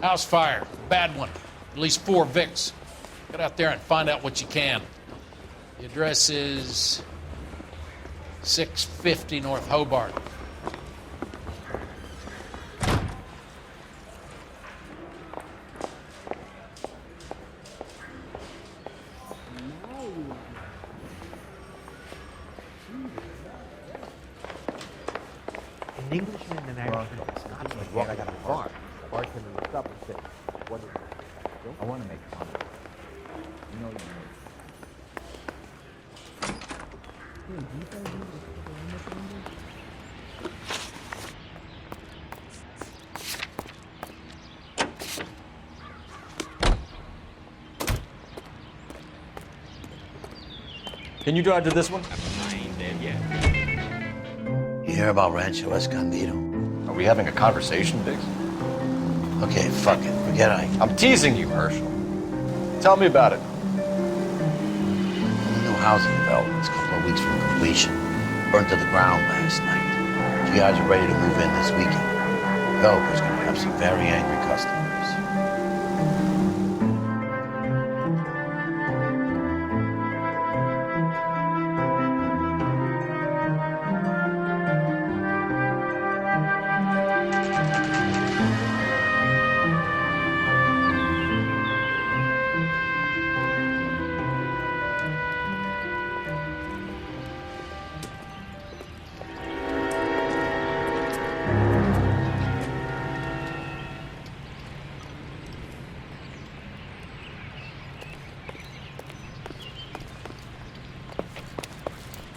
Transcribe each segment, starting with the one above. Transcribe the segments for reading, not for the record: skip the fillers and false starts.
House fire. Bad one. At least 4 Vicks. Get out there and find out what you can. The address is 650 North Hobart. An Englishman and an Irishman. Well, I got a bar. The bartender looked up and said, "What is it?" I want to make fun. You know you Can you drive to this one? I ain't dead yet. You hear about Rancho Escondido? Are we having a conversation, Biggs? Okay, fuck it. Forget I'm teasing you, Herschel. Tell me about it. The new housing development's a couple of weeks from completion. Burnt to the ground last night. You guys are ready to move in this weekend. The developer's gonna have some very angry customers.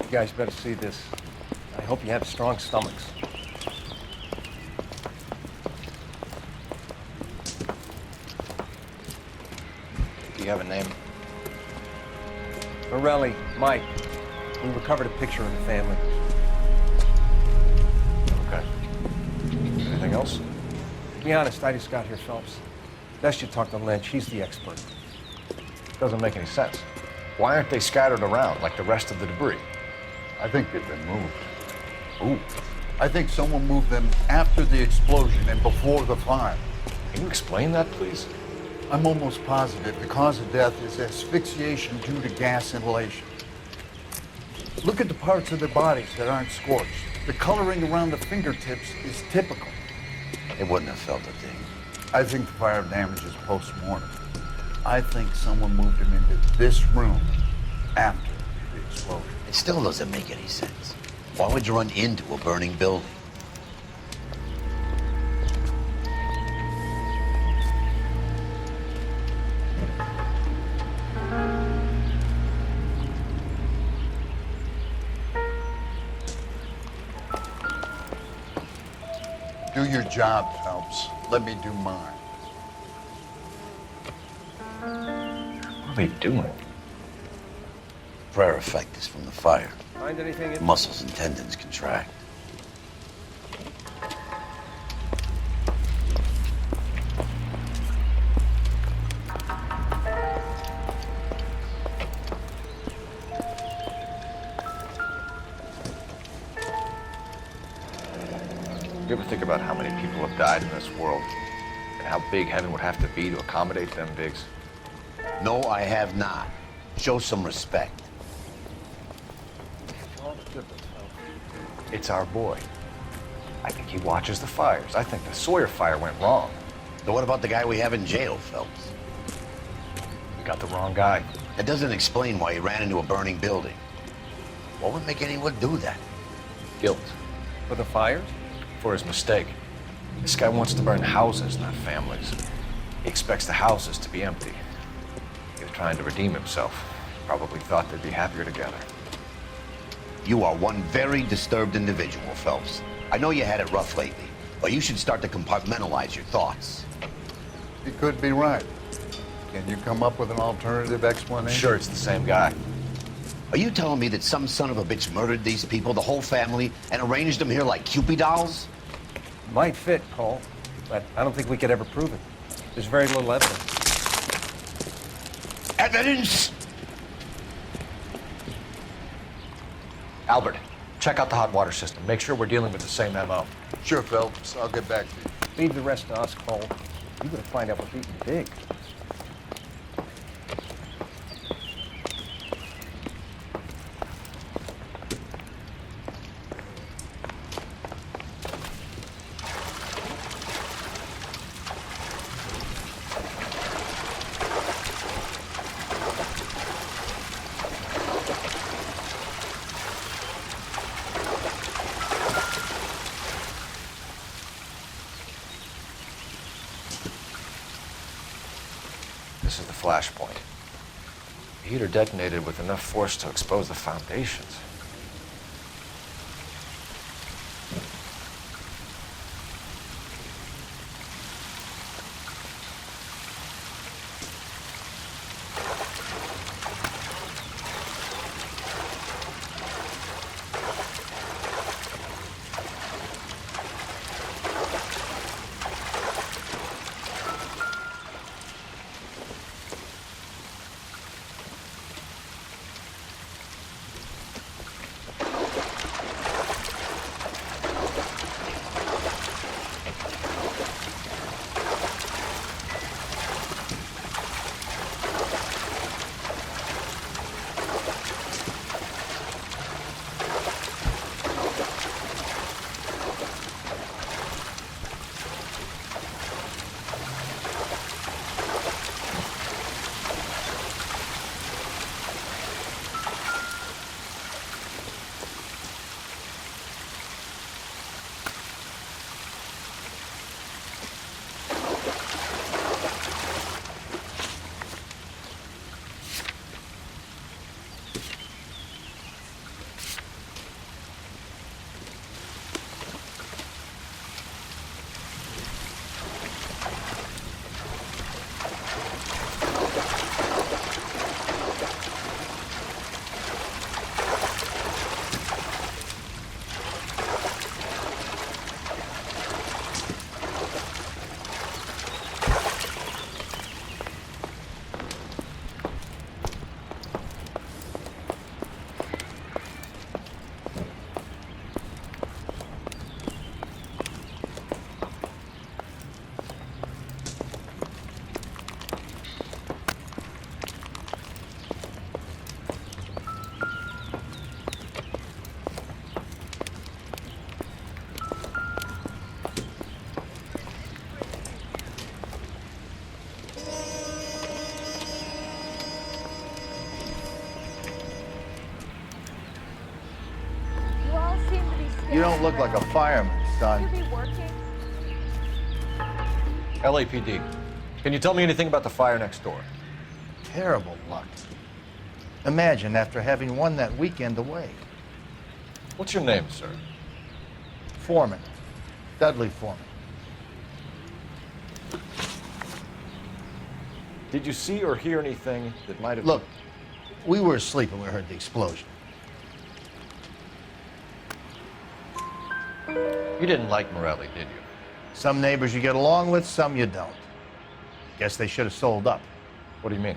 You guys better see this. I hope you have strong stomachs. Do you have a name? Morelli, Mike. We recovered a picture of the family. Okay. Anything else? To be honest, I just got here, Phelps. Best you talk to Lynch. He's the expert. Doesn't make any sense. Why aren't they scattered around like the rest of the debris? I think they've been moved. Ooh. I think someone moved them after the explosion and before the fire. Can you explain that, please? I'm almost positive the cause of death is asphyxiation due to gas inhalation. Look at the parts of their bodies that aren't scorched. The coloring around the fingertips is typical. They wouldn't have felt a thing. I think the fire damage is post-mortem. I think someone moved them into this room after the explosion. It still doesn't make any sense. Why would you run into a burning building? Do your job, Phelps. Let me do mine. What are they doing? Prayer effect is from the fire. Find anything in... Muscles and tendons contract. You ever think about how many people have died in this world? And how big heaven would have to be to accommodate them, Biggs? No, I have not. Show some respect. It's our boy. I think he watches the fires. I think the Sawyer fire went wrong. So what about the guy we have in jail, Phelps? We got the wrong guy. That doesn't explain why he ran into a burning building. What would make anyone do that? Guilt. For the fires? For his mistake. This guy wants to burn houses, not families. He expects the houses to be empty. He was trying to redeem himself. Probably thought they'd be happier together. You are one very disturbed individual, Phelps. I know you had it rough lately, but you should start to compartmentalize your thoughts. He could be right. Can you come up with an alternative explanation? I'm sure it's the same guy. Are you telling me that some son of a bitch murdered these people, the whole family, and arranged them here like Cupid dolls? Might fit, Cole, but I don't think we could ever prove it. There's very little evidence. Evidence? Albert, check out the hot water system. Make sure we're dealing with the same MO. Sure, Phelps. I'll get back to you. Leave the rest to us, Cole. You gotta find out what's eating big. This is the flash point. The heater detonated with enough force to expose the foundations. You don't look like a fireman, son. Should be working. LAPD. Can you tell me anything about the fire next door? Terrible luck. Imagine after having won that weekend away. What's your name, sir? Foreman. Dudley Foreman. Did you see or hear anything that might have... Look, we were asleep when we heard the explosion. You didn't like Morelli, did you? Some neighbors you get along with, some you don't. Guess they should have sold up. What do you mean?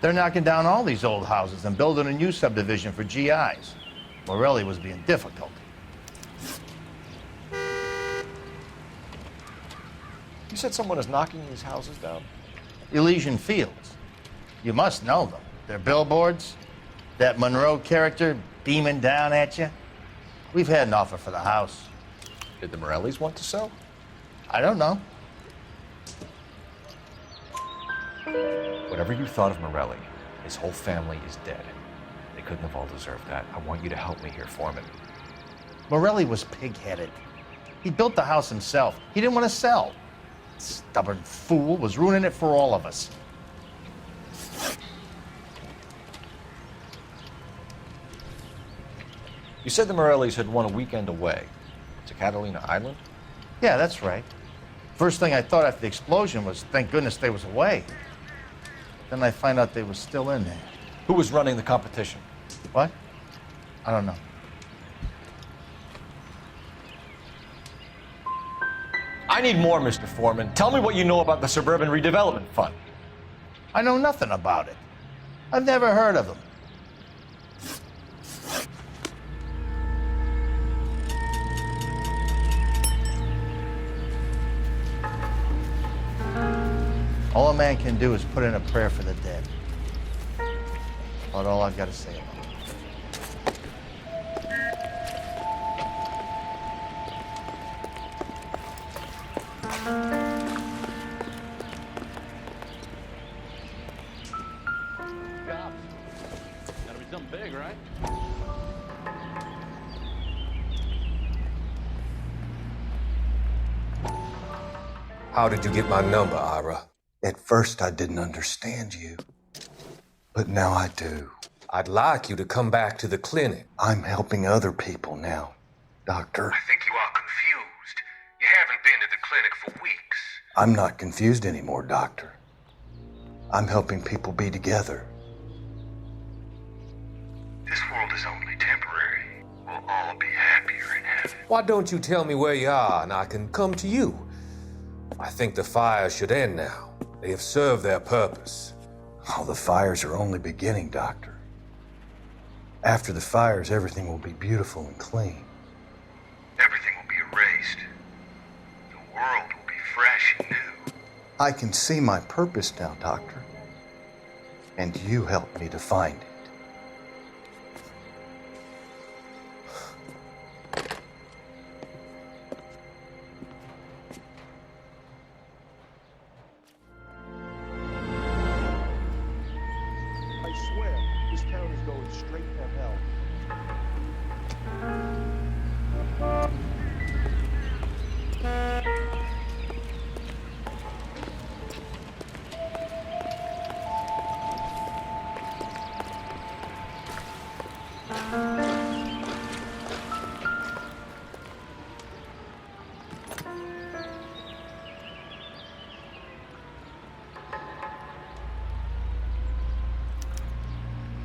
They're knocking down all these old houses and building a new subdivision for GIs. Morelli was being difficult. You said someone is knocking these houses down? Elysian Fields. You must know them. Their billboards, that Monroe character beaming down at you. We've had an offer for the house. Did the Morellis want to sell? I don't know. Whatever you thought of Morelli, his whole family is dead. They couldn't have all deserved that. I want you to help me here, Foreman. Morelli was pig-headed. He built the house himself. He didn't want to sell. Stubborn fool was ruining it for all of us. You said the Morellis had won a weekend away to Catalina Island? Yeah, that's right. First thing I thought after the explosion was, thank goodness they was away. Then I find out they was still in there. Who was running the competition? What? I don't know. I need more, Mr. Foreman. Tell me what you know about the Suburban Redevelopment Fund. I know nothing about it. I've never heard of them. All a man can do is put in a prayer for the dead. About all I've got to say about it. Cops. Gotta be something big, right? How did you get my number, Ira? At first, I didn't understand you, but now I do. I'd like you to come back to the clinic. I'm helping other people now, Doctor. I think you are confused. You haven't been to the clinic for weeks. I'm not confused anymore, Doctor. I'm helping people be together. This world is only temporary. We'll all be happier in heaven. Why don't you tell me where you are and I can come to you? I think the fires should end now. They have served their purpose. Oh, the fires are only beginning, Doctor. After the fires, everything will be beautiful and clean. Everything will be erased. The world will be fresh and new. I can see my purpose now, Doctor. And you helped me to find it. I swear, this town is going straight to hell.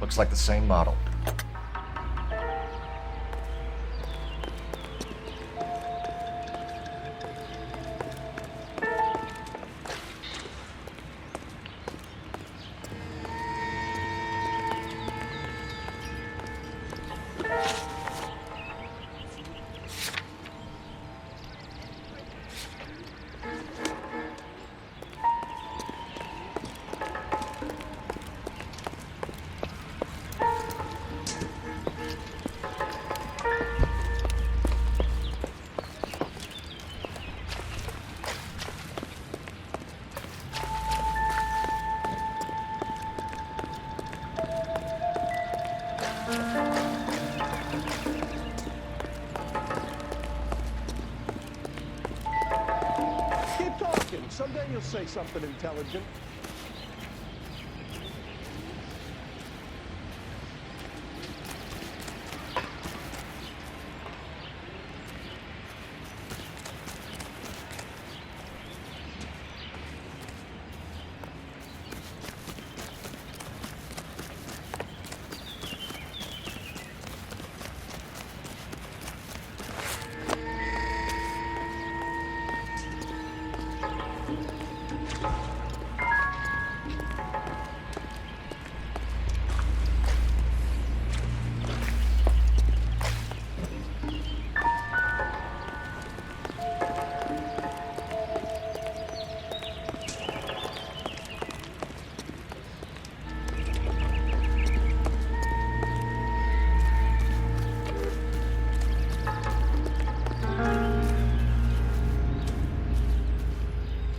Looks like the same model. Keep talking. Someday you'll say something intelligent.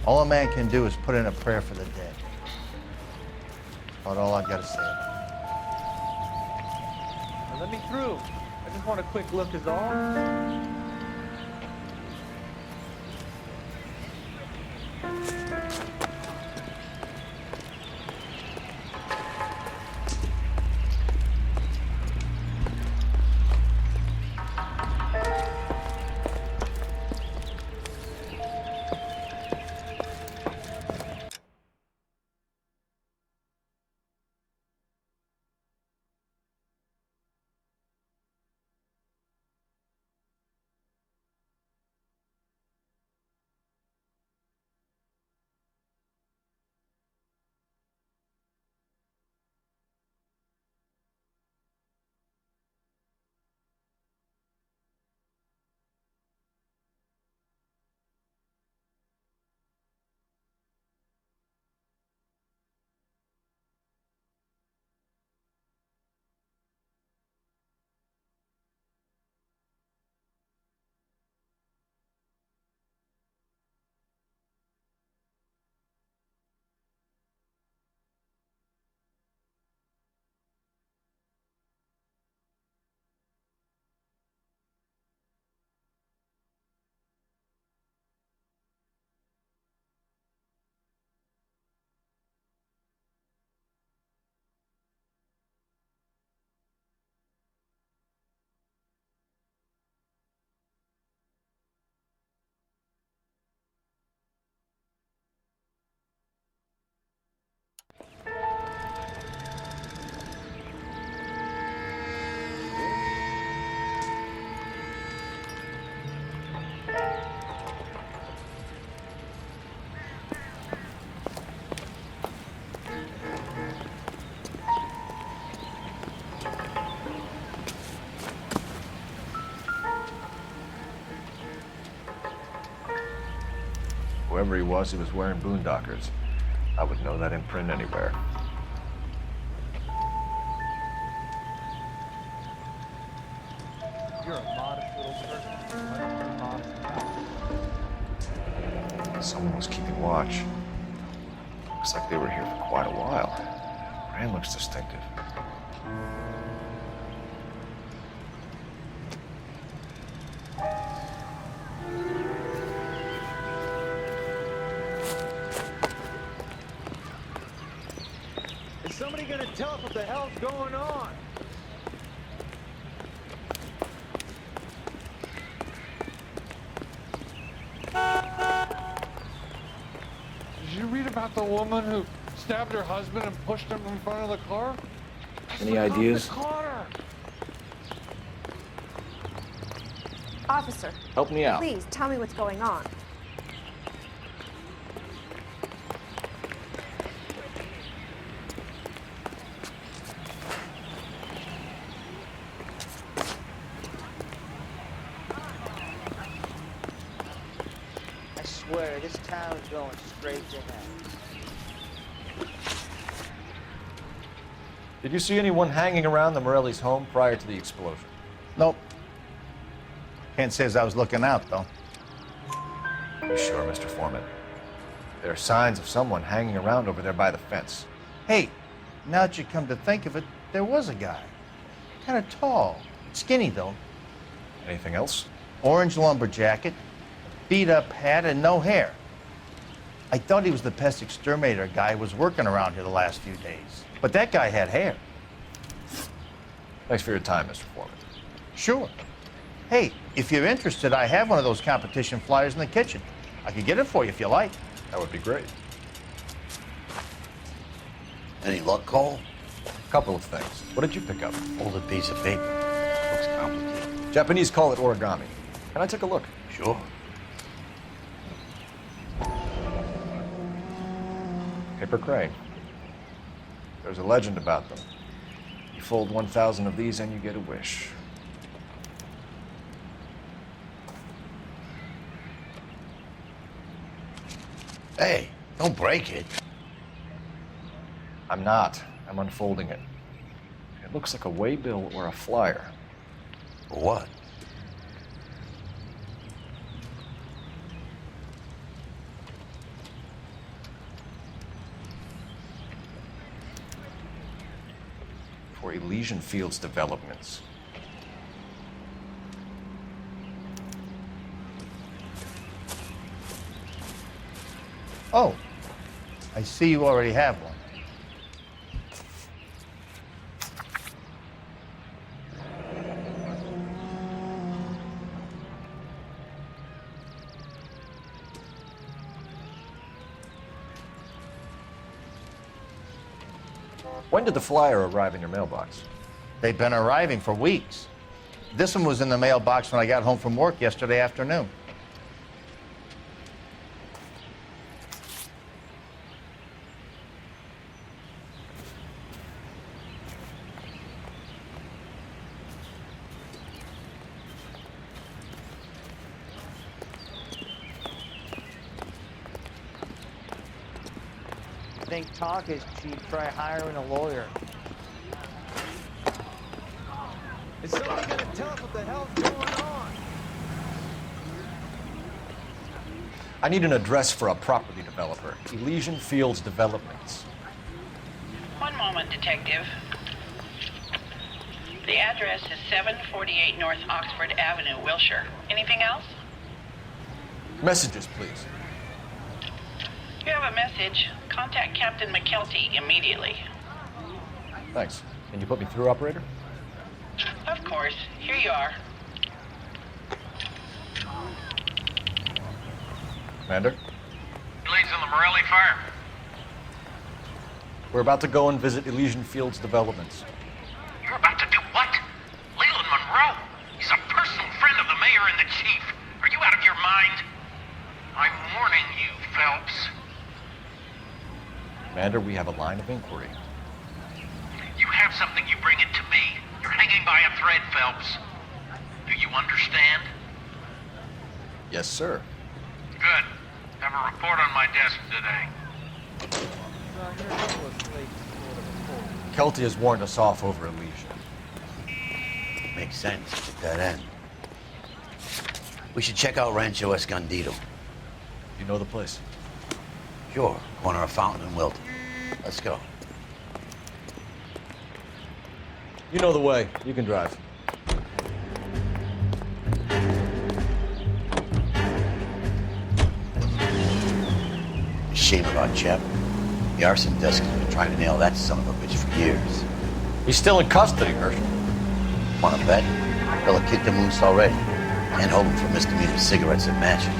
All a man can do is put in a prayer for the dead. About all I've got to say about it. Now let me through. I just want a quick look is all. Whoever he was wearing boondockers. I would know that imprint anywhere. You're a modest little person. Much more modest. Someone was keeping watch. Looks like they were here for quite a while. Brand looks distinctive. Is somebody gonna tell us what the hell's going on? Did you read about the woman who stabbed her husband and pushed him in front of the car? Any ideas? The car. Officer, Help me out. please tell me what's going on. I swear, this town is going straight to hell. Did you see anyone hanging around the Morelli's home prior to the explosion? Nope. Can't say as I was looking out, though. You sure, Mr. Foreman? There are signs of someone hanging around over there by the fence. Hey, now that you come to think of it, there was a guy. Kind of tall. Skinny, though. Anything else? Orange lumber jacket, beat-up hat, and no hair. I thought he was the pest exterminator guy who was working around here the last few days. But that guy had hair. Thanks for your time, Mr. Foreman. Sure. Hey, if you're interested, I have one of those competition flyers in the kitchen. I could get it for you if you like. That would be great. Any luck, Cole? Couple of things. What did you pick up? Folded piece of paper. Looks complicated. Japanese call it origami. Can I take a look? Sure. Paper crane. There's a legend about them. You fold 1,000 of these and you get a wish. Hey, don't break it. I'm not. I'm unfolding it. It looks like a waybill or a flyer. For what? For Elysian Fields developments. Oh, I see you already have one. When did the flyer arrive in your mailbox? They've been arriving for weeks. This one was in the mailbox when I got home from work yesterday afternoon. Think talk is cheap, try hiring a lawyer. Is somebody gonna tell us what the hell's going on? I need an address for a property developer. Elysian Fields Developments. One moment, Detective. The address is 748 North Oxford Avenue, Wilshire. Anything else? Messages, please. If you have a message, contact Captain McKelty immediately. Thanks. Can you put me through, operator? Of course. Here you are. Commander? Leads in the Morelli fire. We're about to go and visit Elysian Fields Developments. You're about to do what? Leland Monroe? He's a personal friend of the mayor and the chief. Are you out of your mind? I'm warning you, Phelps. Commander, we have a line of inquiry. You have something, you bring it to me. You're hanging by a thread, Phelps. Do you understand? Yes, sir. Good. Have a report on my desk today. Kelty has warned us off over Elysian. Makes sense. It's at that end. We should check out Rancho Escondido. You know the place? Sure. Corner of Fountain and Wilton. Let's go. You know the way. You can drive. Shame about Chap. The arson desk has been trying to nail that son of a bitch for years. He's still in custody, Herschel. Wanna bet? They'll have kicked him loose already. Can't hold him for misdemeanor cigarettes and matches.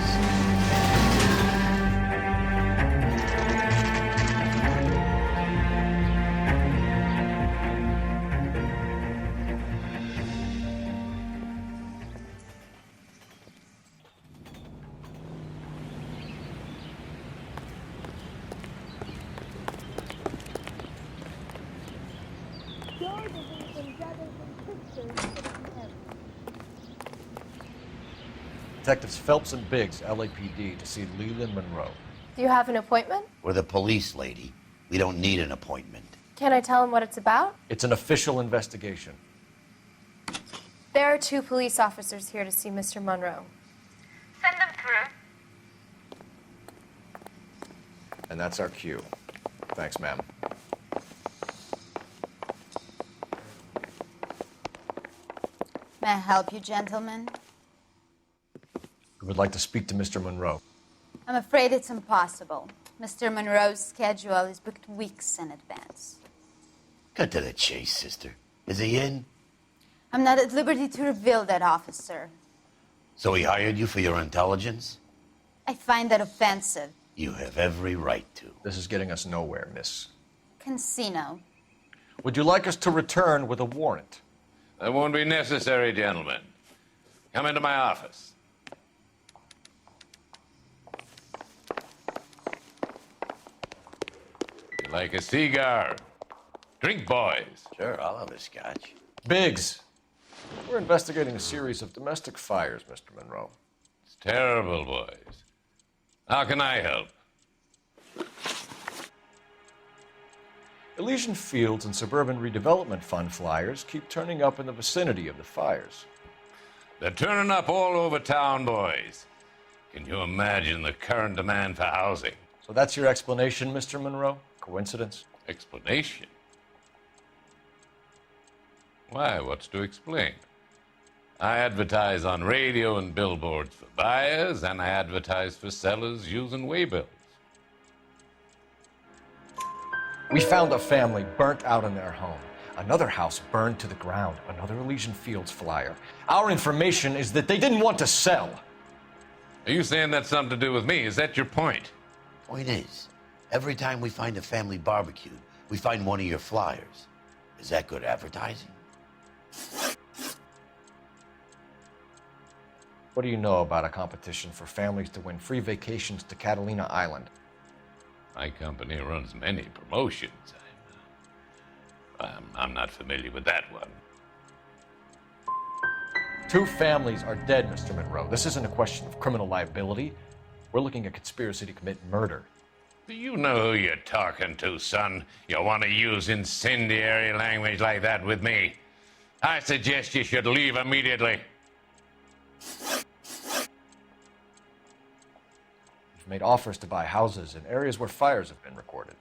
Detectives Phelps and Biggs, LAPD, to see Leland Monroe. Do you have an appointment? We're the police, lady. We don't need an appointment. Can I tell him what it's about? It's an official investigation. There are 2 police officers here to see Mr. Monroe. Send them through. And that's our cue. Thanks, ma'am. May I help you, gentlemen? We would like to speak to Mr. Monroe. I'm afraid it's impossible. Mr. Monroe's schedule is booked weeks in advance. Cut to the chase, sister. Is he in? I'm not at liberty to reveal that, officer. So he hired you for your intelligence? I find that offensive. You have every right to. This is getting us nowhere, miss. Casino. Would you like us to return with a warrant? That won't be necessary, gentlemen. Come into my office. You like a cigar? Drink, boys. Sure, I'll have a scotch. Biggs, we're investigating a series of domestic fires, Mr. Monroe. It's terrible, boys. How can I help? Elysian Fields and Suburban Redevelopment Fund flyers keep turning up in the vicinity of the fires. They're turning up all over town, boys. Can you imagine the current demand for housing? So that's your explanation, Mr. Monroe? Coincidence? Explanation? Why, what's to explain? I advertise on radio and billboards for buyers, and I advertise for sellers using waybills. We found a family burnt out in their home. Another house burned to the ground. Another Elysian Fields flyer. Our information is that they didn't want to sell. Are you saying that's something to do with me? Is that your point? Point is, every time we find a family barbecued, we find one of your flyers. Is that good advertising? What do you know about a competition for families to win free vacations to Catalina Island? My company runs many promotions. I'm not familiar with that one. 2 families are dead, Mr. Monroe. This isn't a question of criminal liability. We're looking at conspiracy to commit murder. Do you know who you're talking to, son? You want to use incendiary language like that with me? I suggest you should leave immediately. We've made offers to buy houses in areas where fires have been recorded.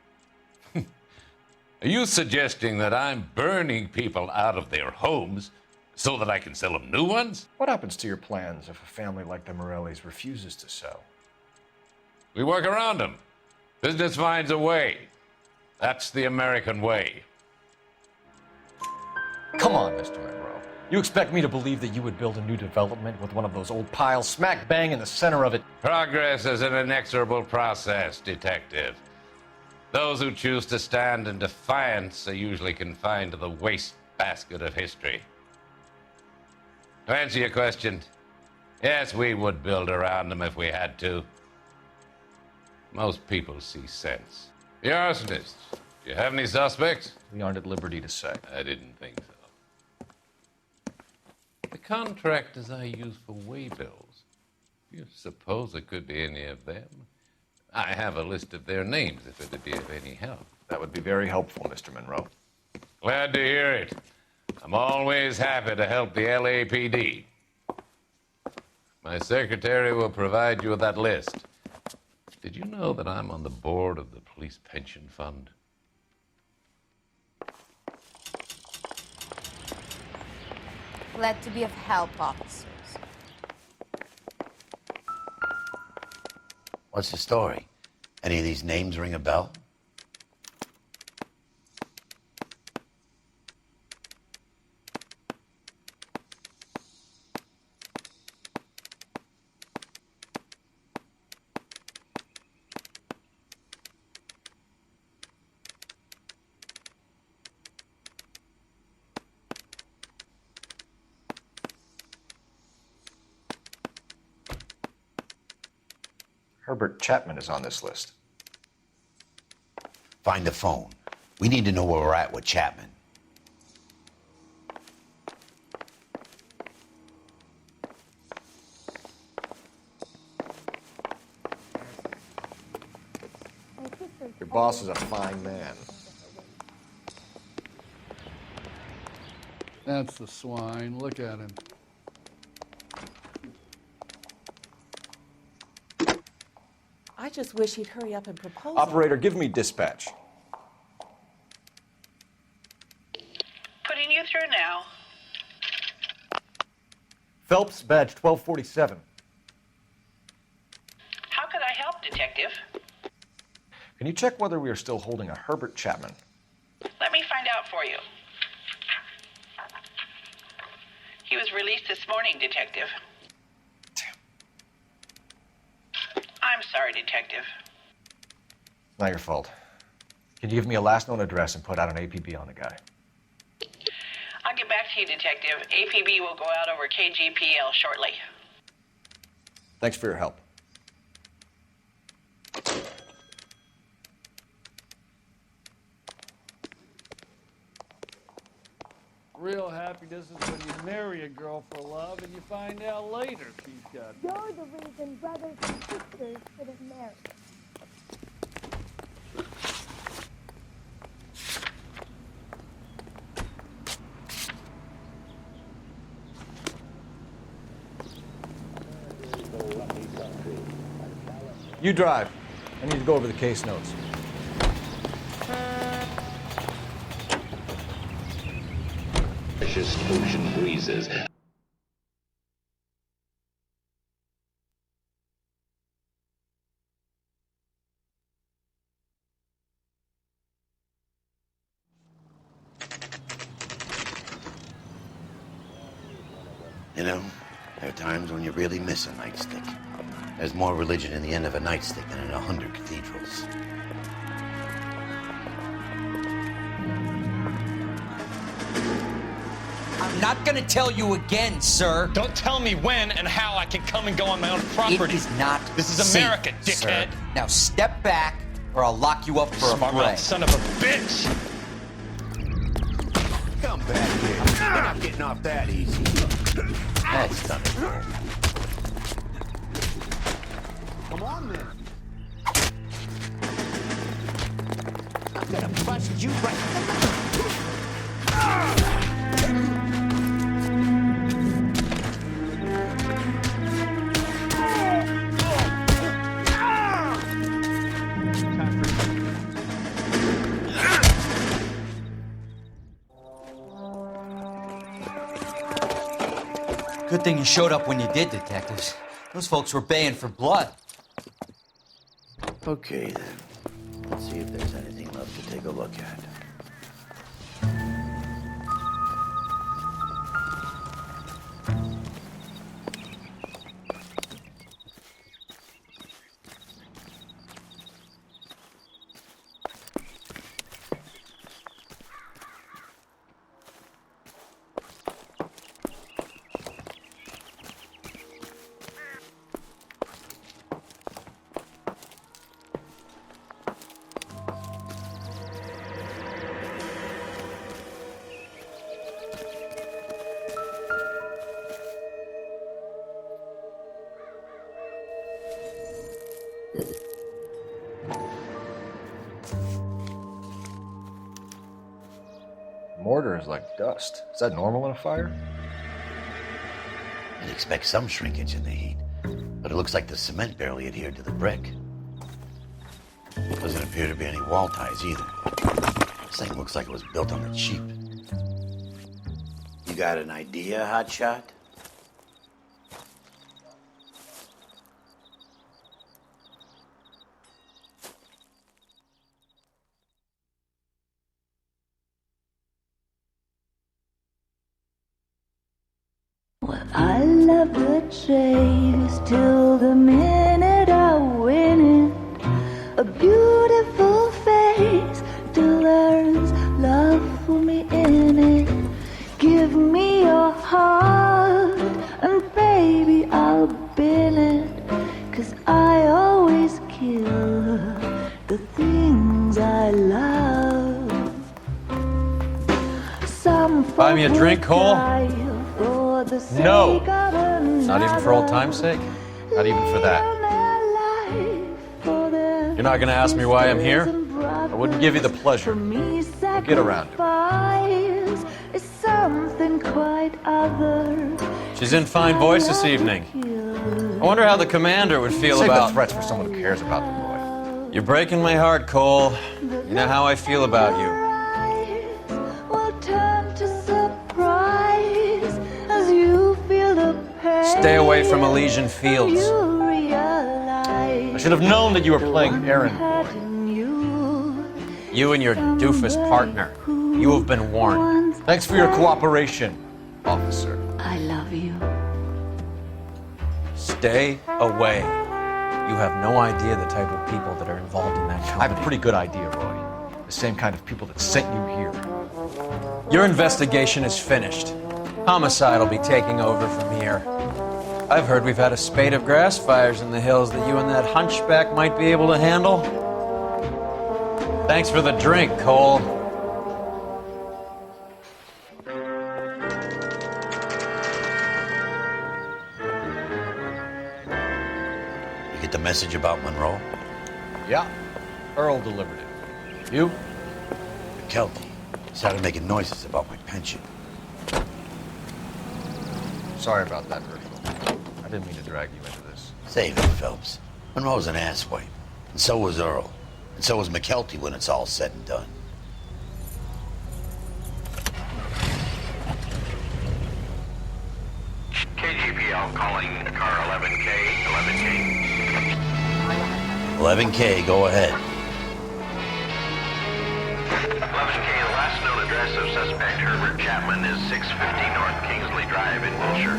Are you suggesting that I'm burning people out of their homes so that I can sell them new ones? What happens to your plans if a family like the Morellis refuses to sell? We work around them. Business finds a way. That's the American way. Come on, Mr. Monroe. You expect me to believe that you would build a new development with one of those old piles smack bang in the center of it? Progress is an inexorable process, detective. Those who choose to stand in defiance are usually confined to the wastebasket of history. To answer your question, yes, we would build around them if we had to. Most people see sense. The arsonists, do you have any suspects? We aren't at liberty to say. I didn't think so. The contractors I use for waybills, you suppose it could be any of them? I have a list of their names if it would be of any help. That would be very helpful, Mr. Monroe. Glad to hear it. I'm always happy to help the LAPD. My secretary will provide you with that list. Did you know that I'm on the board of the police pension fund? Glad to be of help, officers. What's the story? Any of these names ring a bell? Herbert Chapman is on this list. Find the phone. We need to know where we're at with Chapman. Your boss is a fine man. That's the swine. Look at him. I just wish he'd hurry up and propose. Operator, give me dispatch. Putting you through now. Phelps, badge 1247. How could I help, Detective? Can you check whether we are still holding a Herbert Chapman? Let me find out for you. He was released this morning, Detective. I'm sorry, Detective. Not your fault. Can you give me a last known address and put out an APB on the guy? I'll get back to you, Detective. APB will go out over KGPL shortly. Thanks for your help. Real happiness is when you marry a girl for love and you find out later she's got. You're the reason brothers and sisters shouldn't marry. You drive. I need to go over the case notes. Precious ocean breezes. You know, there are times when you really miss a nightstick. There's more religion in the end of a nightstick than in 100 cathedrals. I'm not gonna tell you again, sir. Don't tell me when and how I can come and go on my own property. It is not This is safe, America, dickhead. sir. Now step back, or I'll lock you up for a Smart fray. mouth son of a bitch! Come back here. You're not getting off that easy. That's done it. Come on, then. I'm gonna bust you right. Good thing you showed up when you did, detectives. Those folks were baying for blood. Okay, then. Let's see if there's anything left to take a look at. Mortar is like dust. Is that normal in a fire? You'd expect some shrinkage in the heat, but it looks like the cement barely adhered to the brick. Doesn't appear to be any wall ties either. This thing looks like it was built on the cheap. You got an idea, hotshot? I love the chase till the minute I win it. A beautiful face till there's love for me in it. Give me your heart and baby I'll bill it. 'Cause I always kill the things I love. Some Buy me a drink, Cole? No. Not Not even for old time's sake? Not even for that. You're not gonna ask me why I'm here? I wouldn't give you the pleasure. Get around it. She's in fine voice this evening. I wonder how the commander would feel Save about... the threats for someone who cares about them, Roy. You're breaking my heart, Cole. You know how I feel about you. Stay away from Elysian fields. I should have known that you were playing errand boy. You and your doofus partner. You have been warned. Thanks for your cooperation, officer. I love you. Stay away. You have no idea the type of people that are involved in that company. I have a pretty good idea, Roy. The same kind of people that sent you here. Your investigation is finished. Homicide will be taking over from here. I've heard we've had a spate of grass fires in the hills that you and that hunchback might be able to handle. Thanks for the drink, Cole. You get the message about Monroe? Yeah, Earl delivered it. You? McKelty started making noises about my pension. Sorry about that, Virgil. I didn't mean to drag you into this. Save it, Phelps. Monroe's an asswipe, and so was Earl. And so was McKelty when it's all said and done. KGPL calling car 11K, 11K. 11K, go ahead. 11K, the last known address of suspect Herbert Chapman is 650 North Kingsley Drive in Wilshire.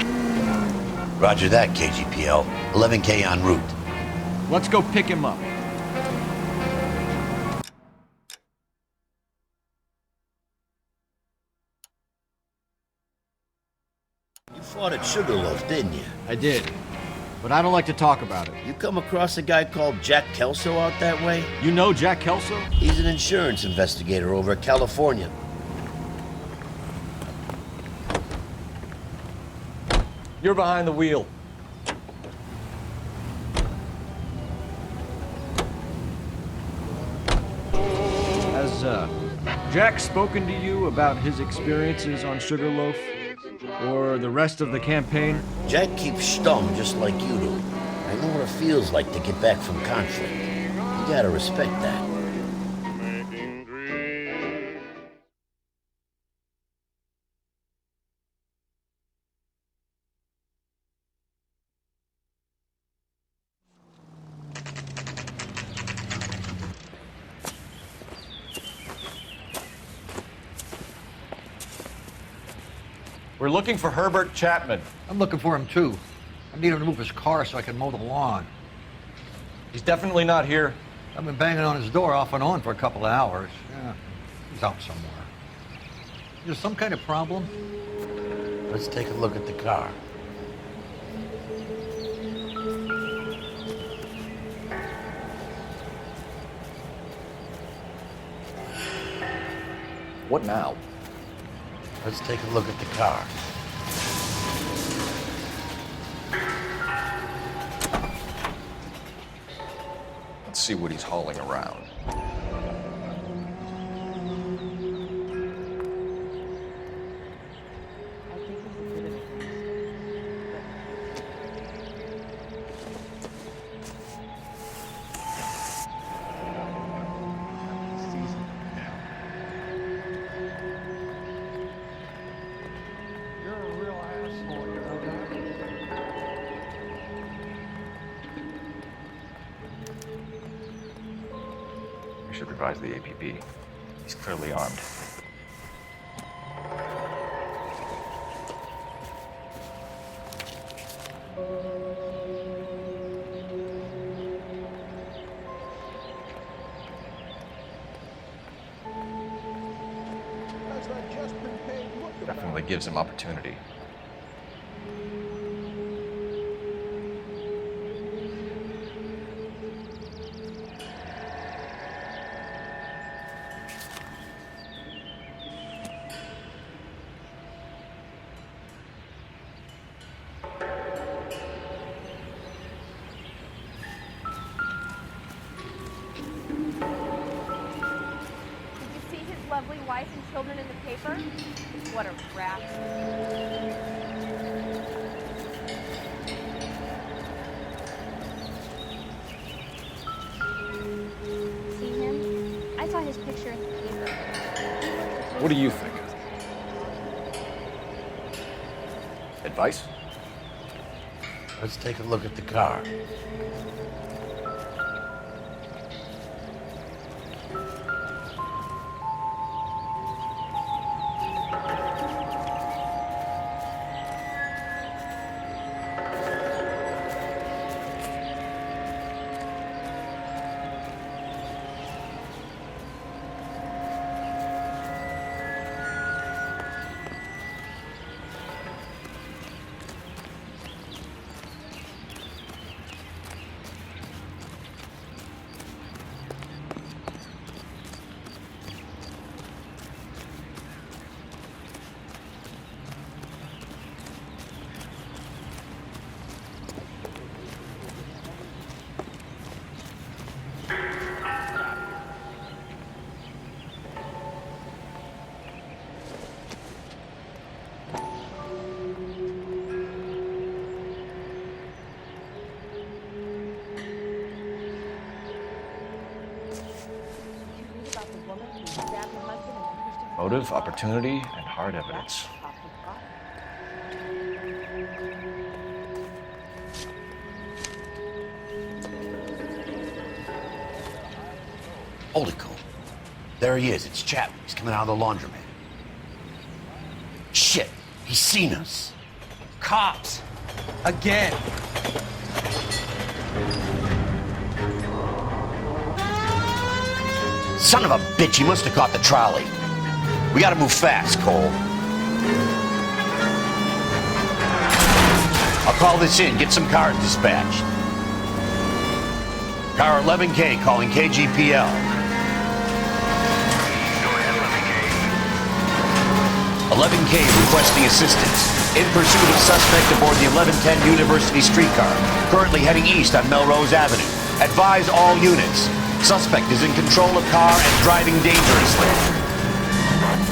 Roger that, KGPL. 11K en route. Let's go pick him up. You fought at Sugarloaf, didn't you? I did, but I don't like to talk about it. You come across a guy called Jack Kelso out that way? You know Jack Kelso? He's an insurance investigator over at California. You're behind the wheel. Has Jack spoken to you about his experiences on Sugarloaf? Or the rest of the campaign? Jack keeps stum just like you do. I know what it feels like to get back from conflict. You gotta respect that. We're looking for Herbert Chapman. I'm looking for him, too. I need him to move his car so I can mow the lawn. He's definitely not here. I've been banging on his door off and on for a couple of hours. Yeah, he's out somewhere. Is there some kind of problem? Let's take a look at the car. What now? Let's take a look at the car. Let's see what he's hauling around. supervise the APB. He's clearly armed. Definitely gives him opportunity. Lovely wife and children in the paper? What a rat. See him? I saw his picture in the paper. What do you think? Advice? Let's take a look at the car. Motive, opportunity, and hard evidence. Hold it, Cole. There he is. It's Chapman. He's coming out of the laundromat. Shit. He's seen us. Cops! Again! Son of a bitch, he must have caught the trolley. We gotta move fast, Cole. I'll call this in, get some cars dispatched. Car 11K calling KGPL. Go ahead, 11K. 11K requesting assistance. In pursuit of suspect aboard the 1110 University streetcar, currently heading east on Melrose Avenue. Advise all units. Suspect is in control of car and driving dangerously.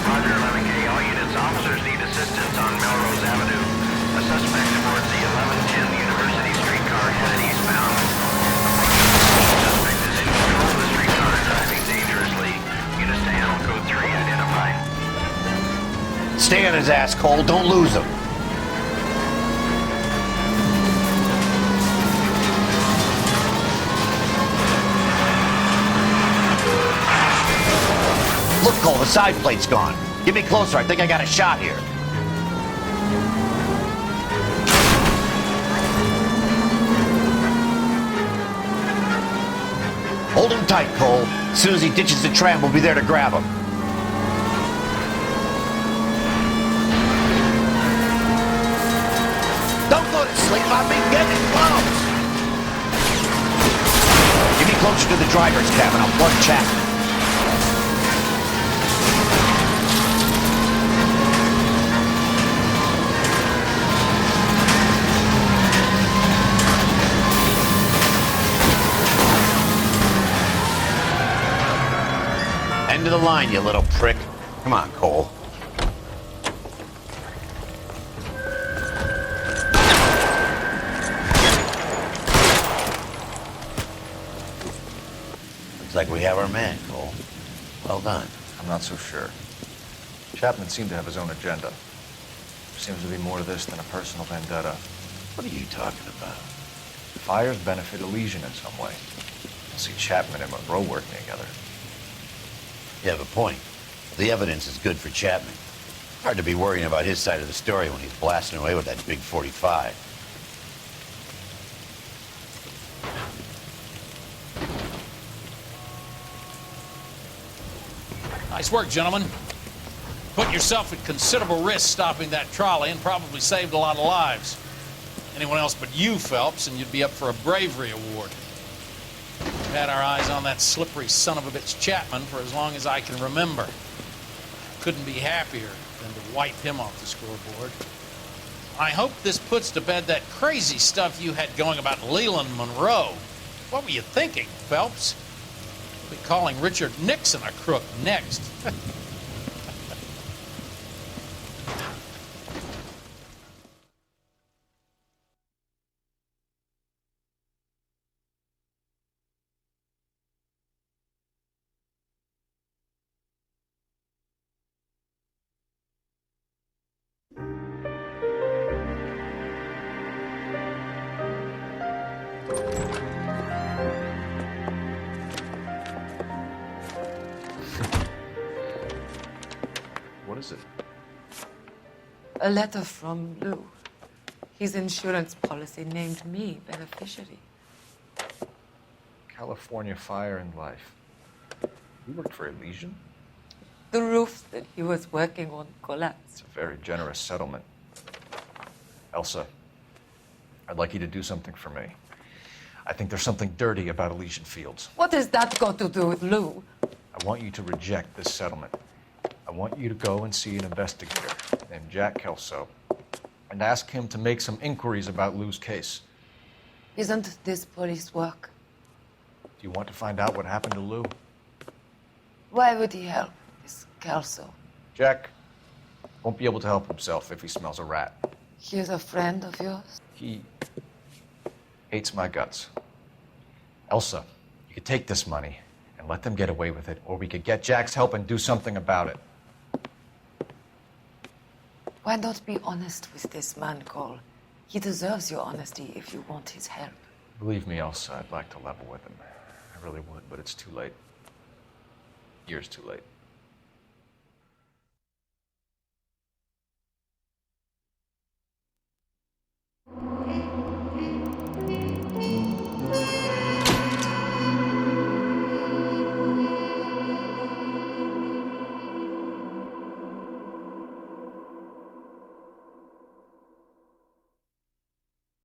Roger, 11K. All units, officers need assistance on Melrose Avenue. A suspect aboard the 1110 University streetcar headed eastbound. Suspect is in control of the streetcar and driving dangerously. Units to handle code 3 identified. Stay on his ass, Cole. Don't lose him. Look, Cole, the side plate's gone. Get me closer. I think I got a shot here. Hold him tight, Cole. As soon as he ditches the tram, we'll be there to grab him. Don't go to sleep. I've been getting close. Get me closer to the driver's cabin. I'll plug Chapman. End of the line, you little prick. Come on, Cole. Looks like we have our man, Cole. Well done. I'm not so sure. Chapman seemed to have his own agenda. There seems to be more to this than a personal vendetta. What are you talking about? The fires benefit Elysian in some way. I'll see Chapman and Monroe working together. You have a point. The evidence is good for Chapman. Hard to be worrying about his side of the story when he's blasting away with that big 45. Nice work, gentlemen. Put yourself at considerable risk stopping that trolley and probably saved a lot of lives. Anyone else but you, Phelps, and you'd be up for a bravery award. We've had our eyes on that slippery son of a bitch Chapman for as long as I can remember. Couldn't be happier than to wipe him off the scoreboard. I hope this puts to bed that crazy stuff you had going about Leland Monroe. What were you thinking, Phelps? We'll be calling Richard Nixon a crook next. What is it? A letter from Lou. His insurance policy named me beneficiary. California Fire and Life. You worked for Elysian? The roof that he was working on collapsed. It's a very generous settlement. Elsa, I'd like you to do something for me. I think there's something dirty about Elysian Fields. What has that got to do with Lou? I want you to reject this settlement. I want you to go and see an investigator named Jack Kelso and ask him to make some inquiries about Lou's case. Isn't this police work? Do you want to find out what happened to Lou? Why would he help this Kelso? Jack won't be able to help himself if he smells a rat. He is a friend of yours? He hates my guts. Elsa, you could take this money and let them get away with it, or we could get Jack's help and do something about it. Why not be honest with this man, Cole? He deserves your honesty if you want his help. Believe me, Elsa, I'd like to level with him. I really would, but it's too late. Years too late.